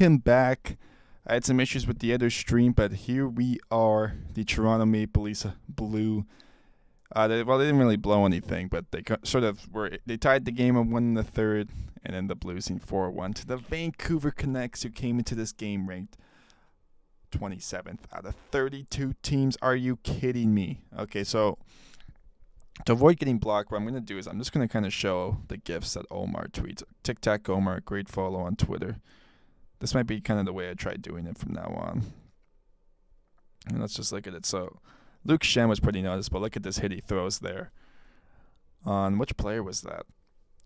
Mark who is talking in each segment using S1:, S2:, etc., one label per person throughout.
S1: Him back. I had some issues with the other stream, but here we are. The Toronto Maple Leafs blew. They didn't really blow anything, but they sort of were. They tied the game and won in the third, and ended up losing 4-1 to the Vancouver Canucks, who came into this game ranked 27th out of 32 teams. Are you kidding me? Okay, so to avoid getting blocked, what I'm going to do is I'm just going to kind of show the GIFs that Omar tweets. Tic Tac Omar, great follow on Twitter. This might be kind of the way I try doing it from now on. And let's just look at it. So Luke Shen was pretty noticeable. Look at this hit he throws there. On which player was that?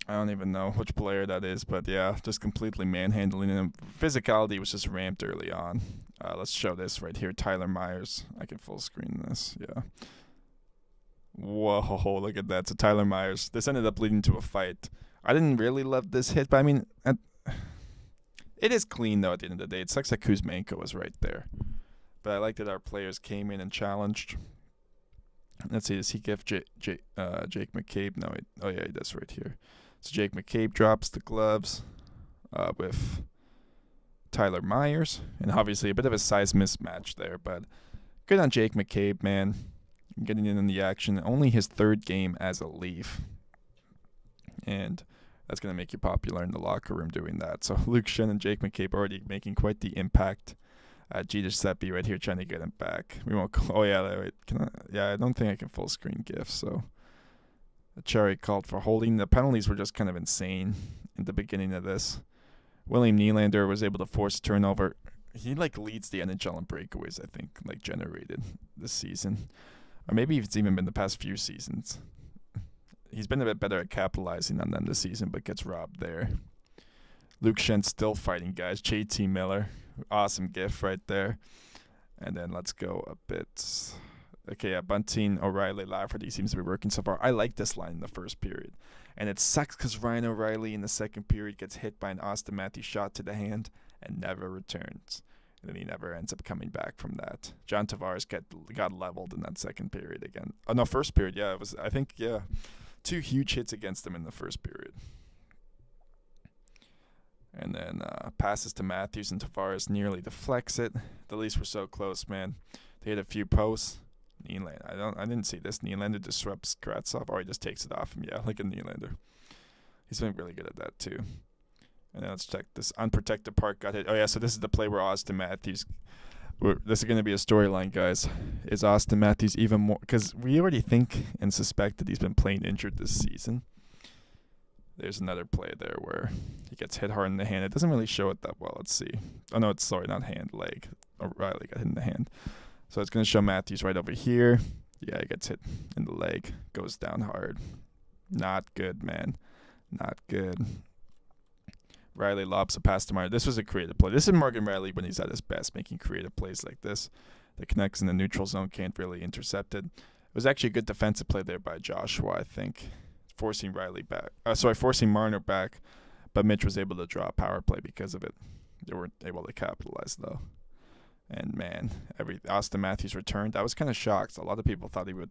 S1: I don't even know which player that is, but yeah, just completely manhandling him. Physicality was just ramped early on. Let's show this right here. Tyler Myers. I can full screen this. Yeah. Whoa, look at that. So Tyler Myers. This ended up leading to a fight. I didn't really love this hit, but I mean, it is clean, though, at the end of the day. It sucks that Kuzmenko was right there. But I like that our players came in and challenged. Let's see, does he give Jake McCabe? No, oh yeah, he does right here. So Jake McCabe drops the gloves with Tyler Myers. And obviously a bit of a size mismatch there, but good on Jake McCabe, man. Getting in the action. Only his third game as a Leaf. And that's going to make you popular in the locker room doing that. So Luke Shen and Jake McCabe already making quite the impact. Jeter Seppi right here trying to get him back. We won't. Oh yeah, wait. I don't think I can full screen GIF. So Cherry called for holding. The penalties were just kind of insane in the beginning of this. William Nylander was able to force a turnover. He leads the NHL in breakaways, I think, generated this season, or maybe it's even been the past few seasons. He's been a bit better at capitalizing on them this season, but gets robbed there. Luke Shen still fighting guys. JT Miller. Awesome gif right there. And then let's go a bit. Okay, yeah, Bunting, O'Reilly, Lafferty seems to be working so far. I like this line in the first period. And it sucks because Ryan O'Reilly in the second period gets hit by an Austin Matthews shot to the hand and never returns. And then he never ends up coming back from that. John Tavares got leveled in that second period again. Oh, no, first period, yeah. It was, I think, yeah, 2 huge hits against him in the first period. And then passes to Matthews, and Tavares nearly deflects it. The Leafs were so close, man. They hit a few posts. Nylander, I didn't see this. Nylander disrupts Kravtsov, or he just takes it off him. Yeah, like a Nylander. He's been really good at that too. And then let's check this unprotected part got hit. Oh yeah, so this is the play where Austin Matthews. This is going to be a storyline, guys. Is Austin Matthews even more? Because we already think and suspect that he's been playing injured this season. There's another play there where he gets hit hard in the hand. It doesn't really show it that well. Let's see. Oh, no, not hand, leg. O'Reilly got hit in the hand. So it's going to show Matthews right over here. Yeah, he gets hit in the leg. Goes down hard. Not good, man. Not good. Riley lobs a pass to Meyer. This was a creative play. This is Morgan Riley when he's at his best, making creative plays like this. The Canucks in the neutral zone can't really intercept it. It was actually a good defensive play there by Joshua, I think. Forcing Marner back, but Mitch was able to draw a power play because of it. They weren't able to capitalize, though. And, man, Austin Matthews returned. I was kind of shocked. A lot of people thought he would,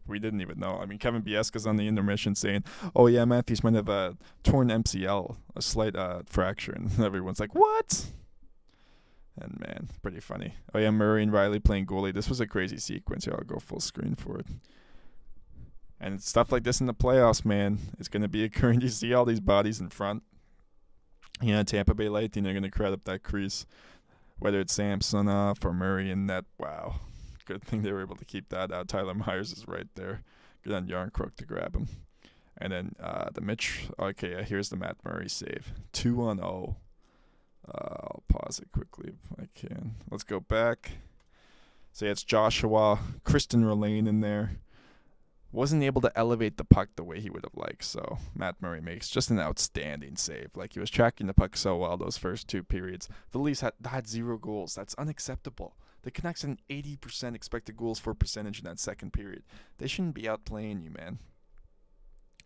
S1: we didn't even know. I mean, Kevin Biesca's on the intermission saying, oh, yeah, Matthews might have a torn MCL, a slight fracture. And everyone's like, what? And, man, pretty funny. Oh, yeah, Murray and Riley playing goalie. This was a crazy sequence. Here, I'll go full screen for it. And stuff like this in the playoffs, man, is going to be occurring. You see all these bodies in front. Tampa Bay Lightning are going to crowd up that crease. Whether it's Samsonov or Murray in net, wow. Good thing they were able to keep that out. Tyler Myers is right there. Good on Yarncrook to grab him. And then the Mitch. Okay, here's the Matt Murray save. 2-0. I'll pause it quickly if I can. Let's go back. So yeah, it's Joshua, Kristen Rolane in there. Wasn't able to elevate the puck the way he would have liked, so Matt Murray makes just an outstanding save. He was tracking the puck so well those first 2 periods. The Leafs had 0 goals. That's unacceptable. The Canucks had an 80% expected goals for percentage in that second period. They shouldn't be outplaying you, man.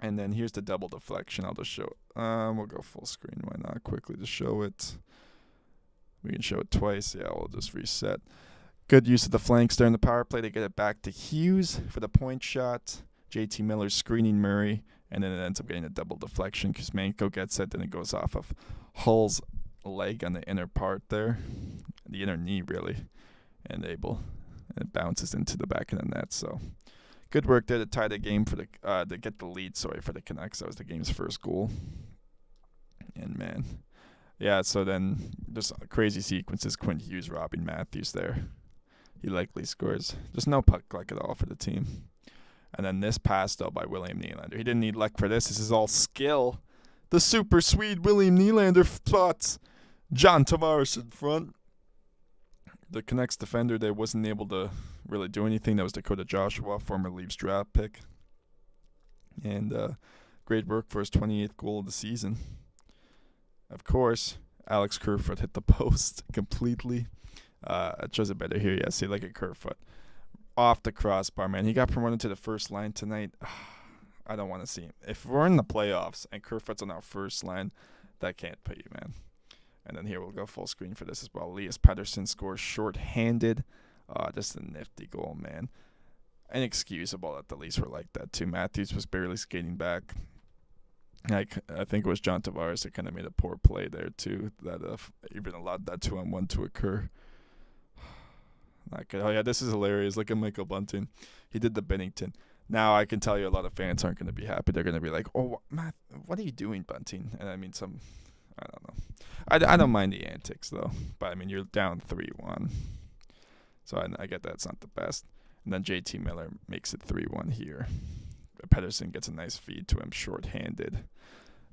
S1: And then here's the double deflection. I'll just show it. We'll go full screen. Why not? Quickly to show it. We can show it twice. Yeah, we'll just reset. Good use of the flanks there in the power play. They get it back to Hughes for the point shot. JT Miller screening Murray, and then it ends up getting a double deflection because Manko gets it, then it goes off of Hull's leg on the inner part there, the inner knee really, and it bounces into the back of the net. So good work there to tie the game for the to get the lead. Sorry, for the Canucks. That was the game's first goal. And man, yeah. So then there's crazy sequences. Quinn Hughes robbing Matthews there. He likely scores. Just no puck luck at all for the team. And then this pass, though, by William Nylander. He didn't need luck for this. This is all skill. The super Swede William Nylander spots John Tavares in front. The Canucks defender there wasn't able to really do anything. That was Dakota Joshua, former Leafs draft pick. And great work for his 28th goal of the season. Of course, Alex Kerfoot hit the post completely. It shows it better here. Yeah, see, like a Kerfoot. Off the crossbar, man. He got promoted to the first line tonight. I don't want to see him. If we're in the playoffs and Kerfoot's on our first line, that can't pay you, man. And then here we'll go full screen for this as well. Elias Pettersson scores shorthanded. Just a nifty goal, man. Inexcusable that the Leafs were like that, too. Matthews was barely skating back. I think it was John Tavares that kind of made a poor play there, too, that even allowed that 2-on-1 to occur. Not good. Oh, yeah, this is hilarious. Look at Michael Bunting. He did the Bennington. Now I can tell you a lot of fans aren't going to be happy. They're going to be like, oh, Matt, what are you doing, Bunting? And I mean, I don't know. I don't mind the antics, though. But, I mean, you're down 3-1. So I get that it's not the best. And then JT Miller makes it 3-1 here. Pettersson gets a nice feed to him, shorthanded.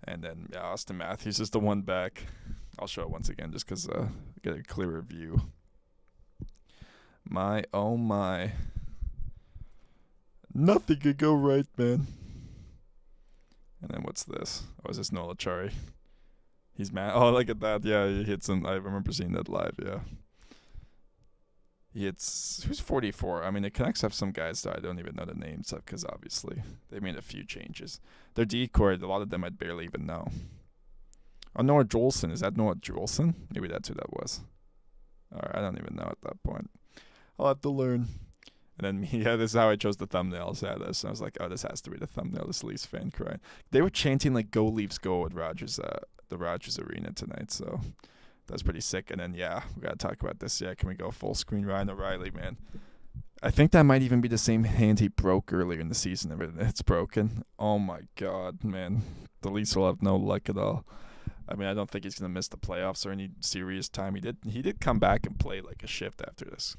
S1: And then Austin Matthews is the one back. I'll show it once again just because get a clearer view. My, oh my. Nothing could go right, man. And then what's this? Oh, is this Nola Chari? He's mad. Oh, look at that. Yeah, he hits him. I remember seeing that live, yeah. He hits... Who's 44? I mean, the Canucks have some guys that I don't even know the names of because obviously they made a few changes. Their decor, a lot of them I'd barely even know. Oh, Noah Jolson. Is that Noah Jolson? Maybe that's who that was. Alright, I don't even know at that point. I'll have to learn. And then, yeah, this is how I chose the thumbnails. Yeah, this. And I was like, oh, this has to be the thumbnail. This Leafs fan crying. They were chanting, like, go Leafs, go at the Rogers Arena tonight. So that's pretty sick. And then, yeah, we got to talk about this. Yeah, can we go full screen? Ryan O'Reilly, man. I think that might even be the same hand he broke earlier in the season. It's broken. Oh, my God, man. The Leafs will have no luck at all. I mean, I don't think he's going to miss the playoffs or any serious time. He did come back and play like a shift after this.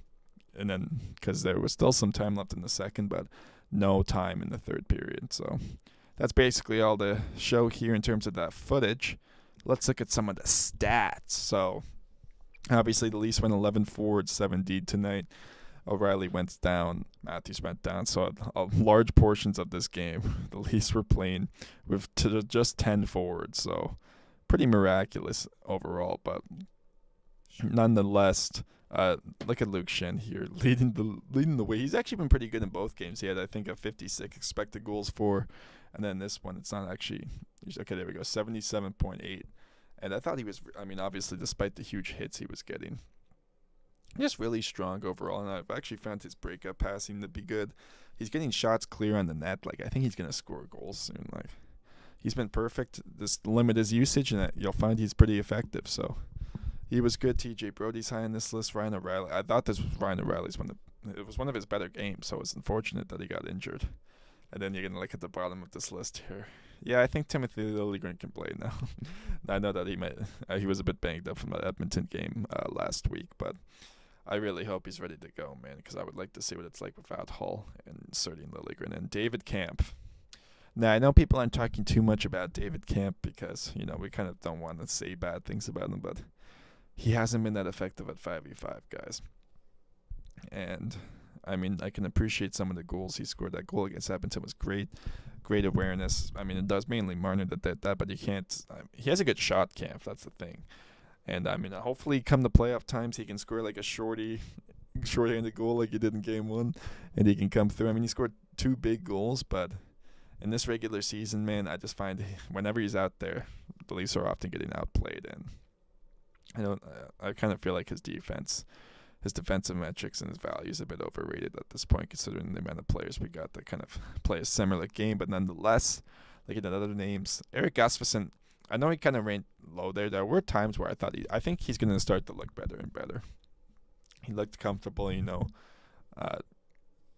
S1: And then, because there was still some time left in the second, but no time in the third period. So that's basically all the show here in terms of that footage. Let's look at some of the stats. So obviously the Leafs went 11 forward, 7 D tonight. O'Reilly went down. Matthews went down. So large portions of this game, the Leafs were playing with just 10 forwards. So pretty miraculous overall, but nonetheless... look at Luke Shen here, leading the way. He's actually been pretty good in both games. He had, I think, a 56 expected goals for, and then this one, it's not actually. Okay, there we go, 77.8. And I thought he was. I mean, obviously, despite the huge hits he was getting, just really strong overall. And I've actually found his breakup passing to be good. He's getting shots clear on the net. Like I think he's gonna score goals soon. Like he's been perfect. Just limit his usage, and you'll find he's pretty effective. So. He was good. T.J. Brody's high on this list. Ryan O'Reilly. I thought this was Ryan O'Reilly's it was one of his better games, so it's unfortunate that he got injured. And then you're going to look at the bottom of this list here. Yeah, I think Timothy Liljegren can play now. I know that he was a bit banged up from that Edmonton game last week, but I really hope he's ready to go, man, because I would like to see what it's like without Hull and inserting Liljegren. And David Camp. Now, I know people aren't talking too much about David Camp because, we kind of don't want to say bad things about him, but... he hasn't been that effective at 5v5, guys. And, I mean, I can appreciate some of the goals he scored. That goal against Edmonton was great. Great awareness. I mean, it does mainly Marner that did that, but you can't... he has a good shot, Camp. That's the thing. And, I mean, hopefully come the playoff times, he can score like a short-handed goal like he did in Game 1, and he can come through. I mean, he scored 2 big goals, but in this regular season, man, I just find whenever he's out there, the Leafs are often getting outplayed, and... I kind of feel like his defensive metrics and his value is a bit overrated at this point, considering the amount of players we got that kind of play a similar game. But nonetheless, looking at other names, Erik Gustafsson, I know he kind of ranked low there. There were times where I think he's going to start to look better and better. He looked comfortable, uh,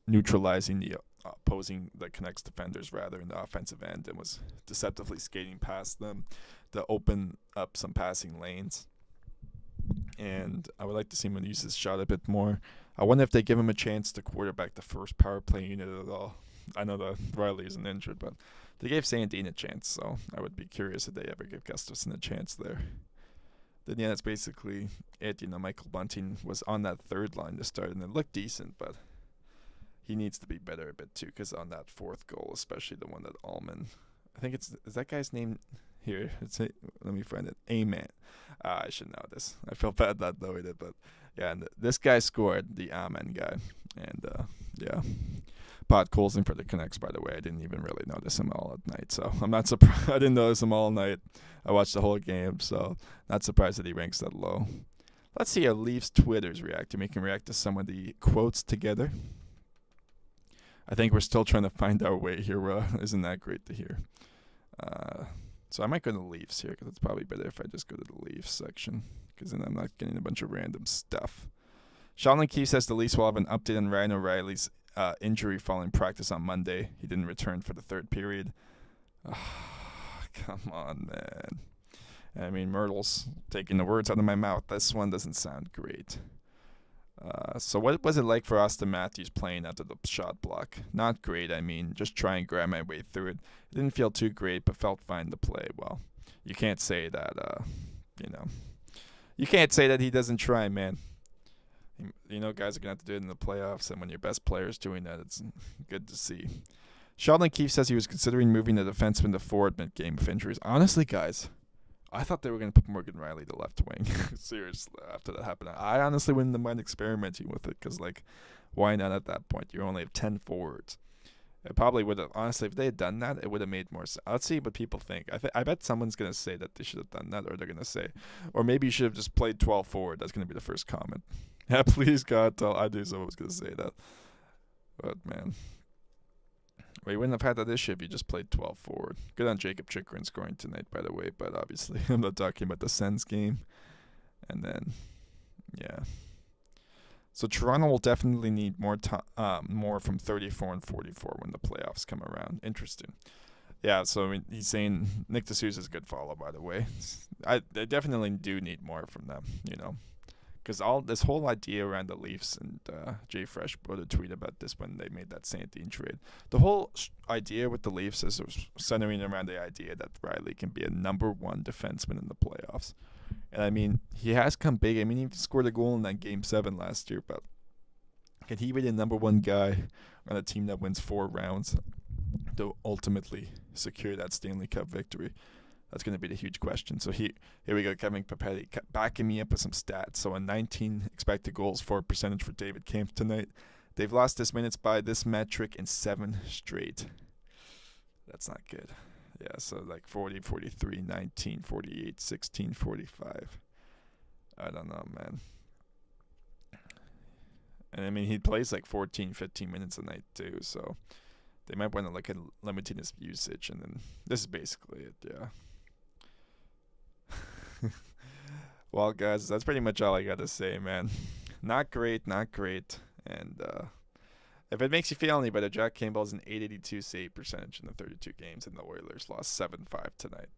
S1: neutralizing the opposing the Canucks defenders rather in the offensive end, and was deceptively skating past them to open up some passing lanes. And I would like to see him use his shot a bit more. I wonder if they give him a chance to quarterback the first power play unit at all. I know that Riley isn't injured, but they gave Sandin a chance, so I would be curious if they ever give Gustafsson a chance there. Then yeah, that's basically it. Michael Bunting was on that third line to start, and it looked decent, but he needs to be better a bit too, because on that fourth goal, especially the one that Allman, I think is that guy's name here? Let me find it. Amen. I should know this. I feel bad not knowing it, but yeah, and this guy scored, the Amen guy, and yeah. Pot Colson for the Canucks, by the way. I didn't even really notice him all at night, so I'm not surprised. I didn't notice him all night. I watched the whole game, so not surprised that he ranks that low. Let's see how Leafs Twitters react. We can react to some of the quotes together. I think we're still trying to find our way here. Isn't that great to hear? So I might go to the Leafs here, because it's probably better if I just go to the Leafs section, because then I'm not getting a bunch of random stuff. Sean Keefe says the Leafs will have an update on Ryan O'Reilly's injury following practice on Monday. He didn't return for the third period. Come on, man. I mean, Myrtle's taking the words out of my mouth. This one doesn't sound great. So what was it like for Austin Matthews playing after the shot block? Not great, I mean. Just try and grab my way through it. It didn't feel too great, but felt fine to play. Well, you can't say that, You can't say that he doesn't try, man. Guys are going to have to do it in the playoffs, and when your best player is doing that, it's good to see. Sheldon Keefe says he was considering moving the defenseman to forward mid-game with injuries. Honestly, guys, I thought they were going to put Morgan Riley to left wing. Seriously, after that happened. I honestly wouldn't mind experimenting with it, because, why not at that point? You only have 10 forwards. It probably would have, honestly, if they had done that, it would have made more sense. Let's see what people think. I bet someone's going to say that they should have done that, or they're going to say, or maybe you should have just played 12 forward. That's going to be the first comment. Yeah, please, God, I knew someone was going to say that. But, man. Well, you wouldn't have had that issue if you just played 12 forward. Good on Jacob Chikrin scoring tonight, by the way, but obviously I'm not talking about the Sens game. And then, yeah. So Toronto will definitely need more from 34 and 44 when the playoffs come around. Interesting. Yeah, so he's saying Nick DeSouza is a good follow, by the way. They definitely do need more from them, because all this whole idea around the Leafs, and Jay Fresh wrote a tweet about this when they made that Sandin trade. The whole idea with the Leafs is centering around the idea that Riley can be a number one defenseman in the playoffs. And I mean, he has come big. I mean, he scored a goal in that Game 7 last year, but can he be the number one guy on a team that wins 4 rounds to ultimately secure that Stanley Cup victory? That's going to be the huge question. So here we go, Kevin Papetti backing me up with some stats. So a 19 expected goals for percentage for David Kampf tonight. They've lost this minutes by this metric in 7 straight. That's not good. Yeah, so 40, 43, 19, 48, 16, 45. I don't know, man. And I mean, he plays 14, 15 minutes a night too, so they might want to look at limiting his usage. And then this is basically it, yeah. Well, guys, that's pretty much all I got to say, man. Not great. And if it makes you feel any better, Jack Campbell's an .882 save percentage in the 32 games, and the Oilers lost 7-5 tonight.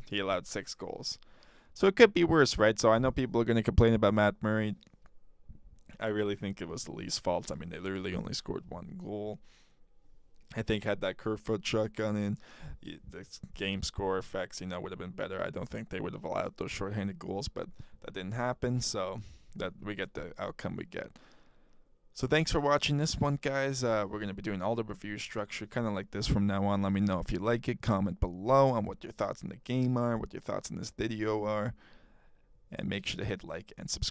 S1: He allowed 6 goals. So it could be worse, right? So I know people are going to complain about Matt Murray. I really think it was the Leafs' fault. I mean, they literally only scored 1 goal. I think had that Kerfoot shotgun in, the game score effects, would have been better. I don't think they would have allowed those shorthanded goals, but that didn't happen, so that we get the outcome we get. So thanks for watching this one, guys. We're going to be doing all the review structure kind of like this from now on. Let me know if you like it. Comment below on what your thoughts on the game are, what your thoughts on this video are, and make sure to hit like and subscribe.